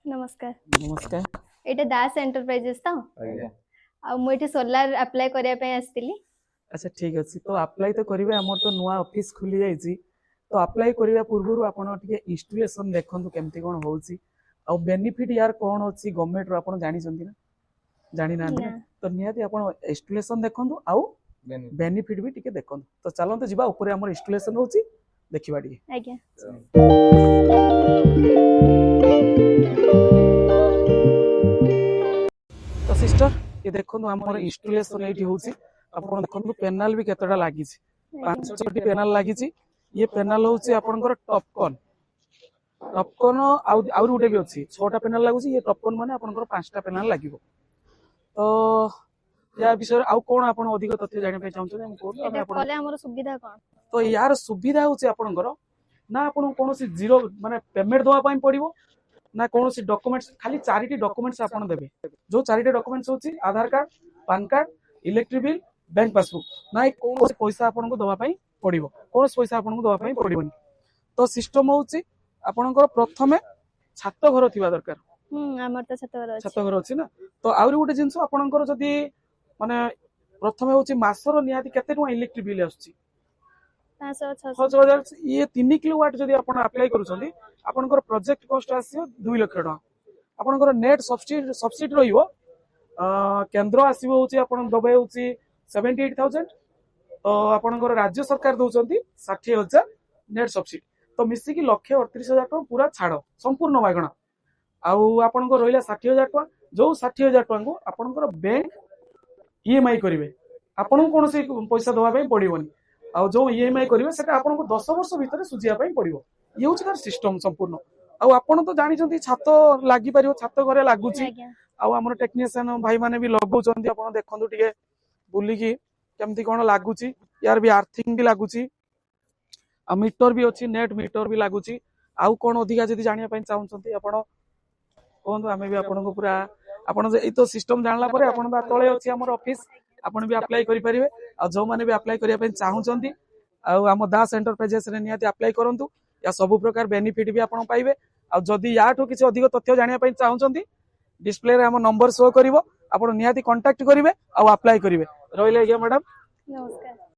नमस्कार। नमस्कार। एटा दास एंटरप्राइजेस तो आज्ञा आ मुझे सोलार अप्लाई करिया पे आस्तिली। अच्छा ठीक अछि तो अप्लाई तो करिवे हमर तो नुवा ऑफिस खुली जाईची तो अप्लाई करिवा पूर्वरु आपण टिके इंस्टॉलेशन देखंतु केमती कोन होउची आ बेनिफिट यार कोन अछि गवर्नमेंट रो आपण जानि छथि ना जानि ना ना तो निहाती आपण इंस्टॉलेशन देखंतु आ बेनिफिट भी टिके देखंतु तो चलंतु जिबा ऊपर हमर इंस्टॉलेशन होउची देखिबा टिके आज्ञा तो सिस्टर ये देखंतु हमर इंस्टॉलेशन एठी होउची आपण देखंतु पैनल भी केतडा लागि छी पांच छटी पैनल लागि छी ये पैनल होउची आपनकर टॉपकॉन आउर गुटे भी अछि छटा पैनल लागु छी ये टॉपकॉन माने आपनकर पांचटा पैनल लागिवो तो या विषय आउ कोन आपण अधिक तथ्य जानि पे चाहू हम कोन एटा कोले हमर सुविधा कोन तो यार सुविधा होउची आपनकर ना आपण कोनोसी जीरो माने पेमेंट दवा पई पड़िवो ना कोनोसी डॉक्यूमेंट्स खाली चारिटी डॉक्यूमेंट्स आपण देबे जो चारिटी डॉक्यूमेंट्स होची Aadhaar card PAN card electric bill bank passbook ना कोनोसी पैसा आपण को दवा पई पड़िवो कोनोसी पैसा आपण को दवा पई पड़िवोनी तो सिस्टम होची आपणकर प्रथमे छात घर थिबा दरकार हमर तो छात घर अछि ना तो आउरी गुटे जिंस आपणकर जदी माने प्रथमे होची मासर नियाती केते टका इलेक्ट्रिक बिल आछी 5,000 ये 3 किलोवाट जदी आपण अप्लाई करूछंती आपणकर प्रोजेक्ट कॉस्ट आसीयो 2 लाख टका आपणकर नेट सब्सिडी रहिवो केंद्र आसीबो होची आपण दबे होची 78,000 तो आपणकर राज्य सरकार दउछंती 60,000 नेट सब्सिडी तो मिसी की 1,38,000 टका पूरा छाड़ संपूर्ण मागणा आउ आपणकर रहिला 60,000 टका जो 60,000 टका को आपणकर बैंक ईएमआई करिवे आपण कोनोसी पैसा दवा पई पड़िवोनी आ जो ईएमआई करिवे सेटा आपण को 10 वर्ष भीतर सुजिया पई पड़िवो ये होची तार सिस्टम संपूर्ण आ आपण तो जानि छथि छात लागि परिवो छात घरे लागुची आ हमर टेक्नीशियन भाई माने भी लगौचंती आपण देखंतु टिके बुली की केमती कोन लागुची यार भी आर्थिंग भी लागुची आ मीटर भी अछि नेट मीटर भी लागुची आउ कोन अधिका जदी जानिया पई चाहुचंती आपण कोन हमें भी आपण को पूरा आपण ए तो सिस्टम जानला परे आपण बा तळे अछि हमर ऑफिस आपण भी अप्लाई करि परिवे आ जो माने भी अप्लाई करिया पई चाहुचंती आ हम दास एंटरप्राइजेस रे नियाती अप्लाई करंतु या सब प्रकार बेनिफिट भी आपण पाइबे आ जदी याठो किछ अधिक तथ्य जानिया पई चाहुचंती डिस्प्ले रे हम नंबर शो करिवो आपण नियाती कांटेक्ट करिवे आ अप्लाई करिवे रहिले गया मैडम नमस्कार।